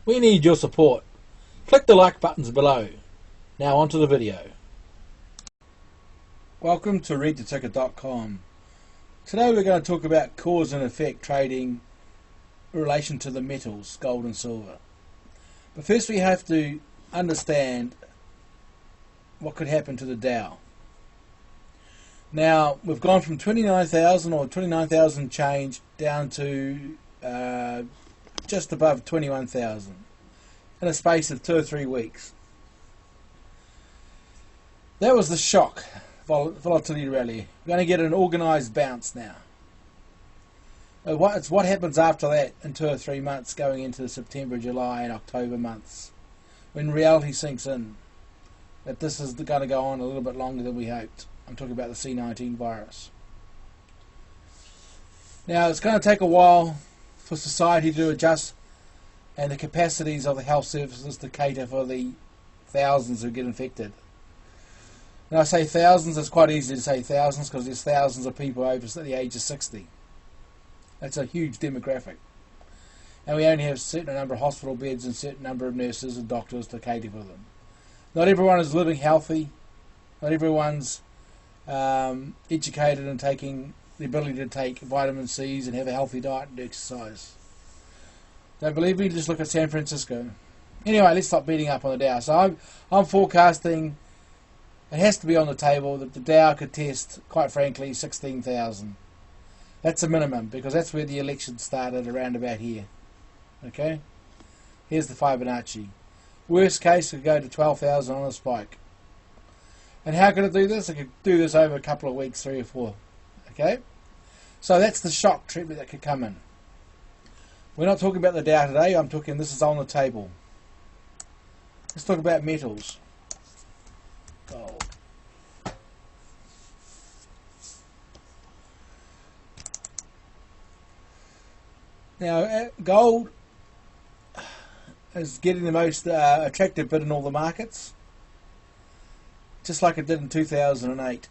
We need your support. Click the like buttons below. Now onto the video. Welcome to readtheticker.com. Today we're going to talk about cause and effect trading in relation to the metals, gold and silver. But first we have to understand what could happen to the Dow. Now we've gone from 29,000 or 29,000 change down to just above 21,000 in a space of 2 or 3 weeks. That was the shock volatility rally. We're going to get an organised bounce now. It's what happens after that in 2 or 3 months going into the September, July and October months, when reality sinks in that this is going to go on a little bit longer than we hoped. I'm talking about the C-19 virus. Now it's going to take a while for society to adjust and the capacities of the health services to cater for the thousands who get infected. When I say thousands, it's quite easy to say thousands because there's thousands of people over the age of 60. That's a huge demographic. And we only have a certain number of hospital beds and a certain number of nurses and doctors to cater for them. Not everyone is living healthy. Not everyone's educated and taking the ability to take vitamin C's and have a healthy diet and exercise. Don't believe me? Just look at San Francisco. Anyway, let's stop beating up on the Dow. So I'm forecasting, it has to be on the table, that the Dow could test, quite frankly, 16,000. That's a minimum, because that's where the election started, around about here. Okay? Here's the Fibonacci. Worst case, it could go to 12,000 on a spike. And how could it do this? It could do this over a couple of weeks, 3 or 4. Okay? So that's the shock treatment that could come in. We're not talking about the Dow today. I'm talking, this is on the table. Let's talk about metals. Gold. Now, gold is getting the most attractive bid in all the markets, just like it did in 2008.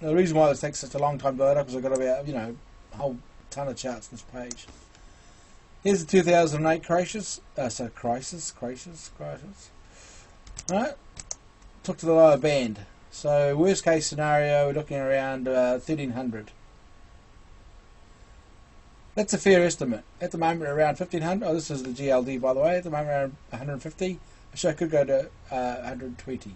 Now, the reason why this takes such a long time to load up is I've got about, a whole ton of charts on this page. Here's the 2008 crisis. Crisis. Right? Took to the lower band. So, worst case scenario, we're looking around 1300. That's a fair estimate. At the moment, around 1500. Oh, this is the GLD, by the way. At the moment, around 150. So, it could go to 120.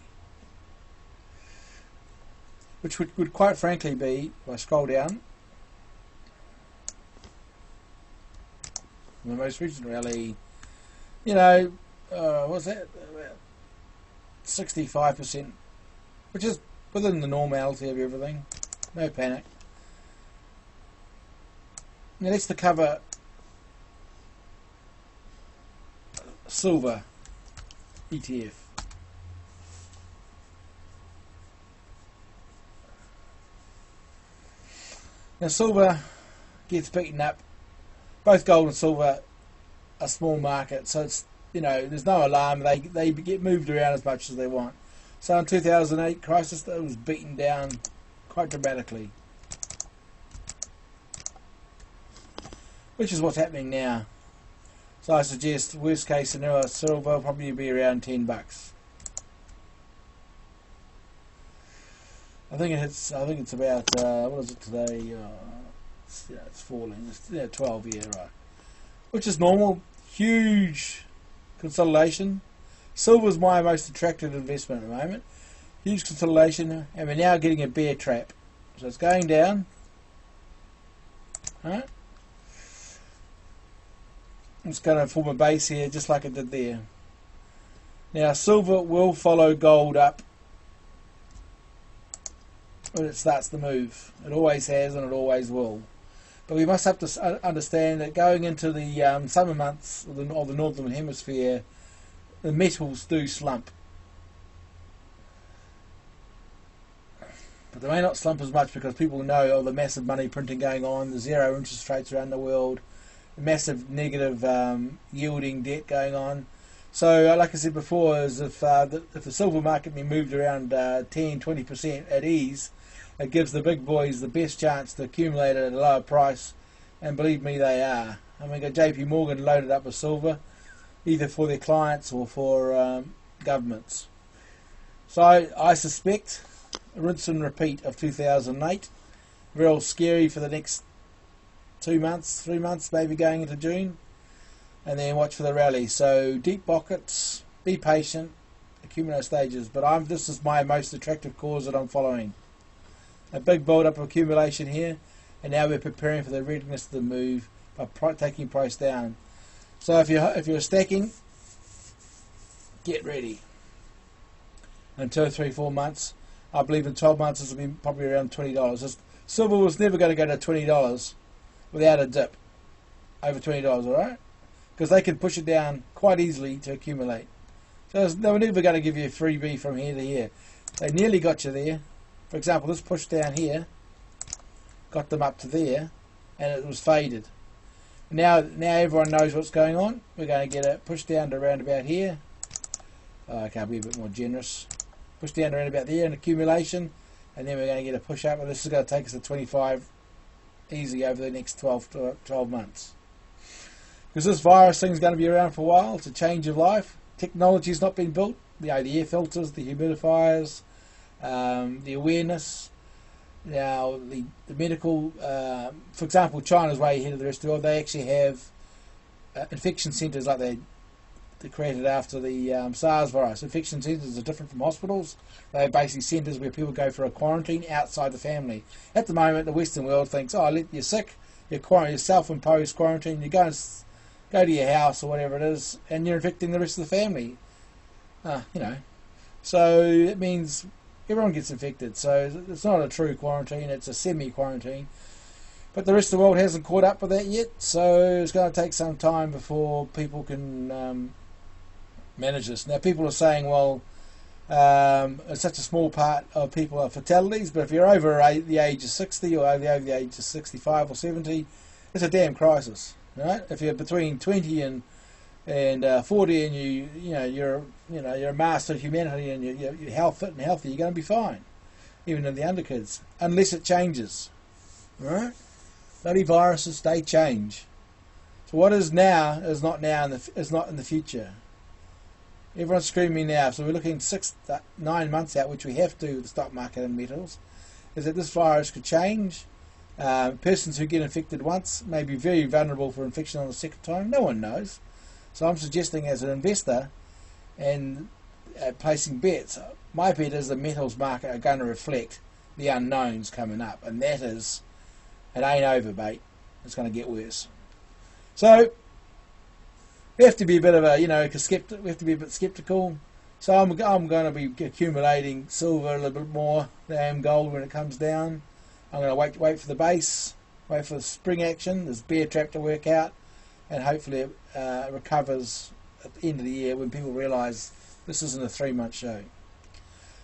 Which would quite frankly be, if I scroll down, the most recent rally, what's that? About 65%, which is within the normality of everything. No panic. Now that's to cover silver ETF. Now silver gets beaten up. Both gold and silver are small markets, so it's there's no alarm. They get moved around as much as they want. So in 2008 crisis, it was beaten down quite dramatically, which is what's happening now. So I suggest worst case scenario, silver will probably be around $10. I think it's about what is it today? It's falling. It's 12, yeah, right. Which is normal. Huge consolidation. Silver's my most attractive investment at the moment. Huge consolidation, and we're now getting a bear trap. So it's going down. Right? It's going to form a base here, just like it did there. Now, silver will follow gold up when it starts to move. It always has, and it always will. But we must have to understand that going into the summer months of the northern hemisphere, the metals do slump. But they may not slump as much because people know the massive money printing going on, the zero interest rates around the world, the massive negative yielding debt going on. So, like I said before, is if the silver market be moved around 10-20% at ease, it gives the big boys the best chance to accumulate at a lower price, and believe me, they are. I mean, got JP Morgan loaded up with silver. either for their clients or for governments. So I suspect a rinse and repeat of 2008. Real scary for the next 2 months, 3 months, maybe going into June, and then watch for the rally. So deep pockets, be patient, accumulate stages. But this is my most attractive cause that I'm following. A big build-up of accumulation here, and now we're preparing for the readiness of the move by taking price down. So if you're stacking, get ready. In 2, 3, 4 months, I believe in 12 months this will be probably around $20. Silver was never going to go to $20 without a dip over $20, alright? Because they can push it down quite easily to accumulate. So they were never going to give you a freebie from here to here. They nearly got you there. For example, this push down here got them up to there, and it was faded. Now everyone knows what's going on. We're going to get it pushed down to around about here. I can't be a bit more generous. Push down to around about there in accumulation, and then we're going to get a push up, and this is going to take us to 25 easy over the next 12 months. Because this virus thing is going to be around for a while. It's a change of life. Technology's not been built. The air filters, the humidifiers, the awareness. Now the medical, for example, China's way ahead of the rest of the world. They actually have infection centres like they created after the SARS virus. Infection centres are different from hospitals. They're basically centres where people go for a quarantine outside the family. At the moment, the Western world thinks, oh, you're sick, you're self-imposed quarantine, you go to your house or whatever it is, and you're infecting the rest of the family. So it means everyone gets infected. So it's not a true quarantine, it's a semi-quarantine. But the rest of the world hasn't caught up with that yet, so it's going to take some time before people can manage this. Now people are saying, well, it's such a small part of people are fatalities, but if you're over the age of 60 or over the age of 65 or 70, it's a damn crisis, right? If you're between 20 and 40 and you're a master of humanity and you're fit and healthy, you're going to be fine, even in the underkids, unless it changes, right? Bloody viruses, they change. So what is now is not now, is not in the future. Everyone's screaming now, so we're looking 6 to 9 months out, which we have to with the stock market and metals, is that this virus could change. Persons who get infected once may be very vulnerable for infection on the second time. No one knows. So I'm suggesting as an investor and placing bets, my bet is the metals market are going to reflect the unknowns coming up, and that is, it ain't over, mate. It's going to get worse. So we have to be a bit of a, we have to be a bit skeptical. So I'm going to be accumulating silver a little bit more than gold when it comes down. I'm going to wait for the base, wait for the spring action, this bear trap to work out, and hopefully it recovers at the end of the year when people realise this isn't a 3-month show.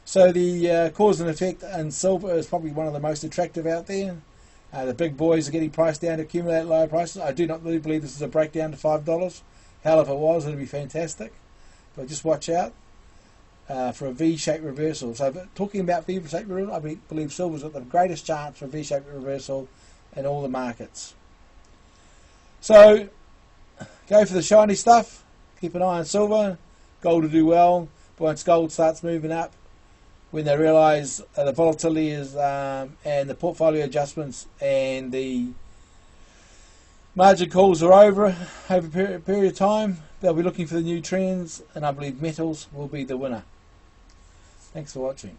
So the cause and effect in silver is probably one of the most attractive out there. The big boys are getting priced down to accumulate lower prices. I do not really believe this is a breakdown to $5. Hell, if it was, it would be fantastic. But just watch out for a V-shaped reversal. So talking about V-shaped reversal, I believe silver's got the greatest chance for a V-shaped reversal in all the markets. So go for the shiny stuff. Keep an eye on silver. Gold will do well. But once gold starts moving up, when they realise the volatility is and the portfolio adjustments and the margin calls are over a period of time, they'll be looking for the new trends, and I believe metals will be the winner. Thanks for watching.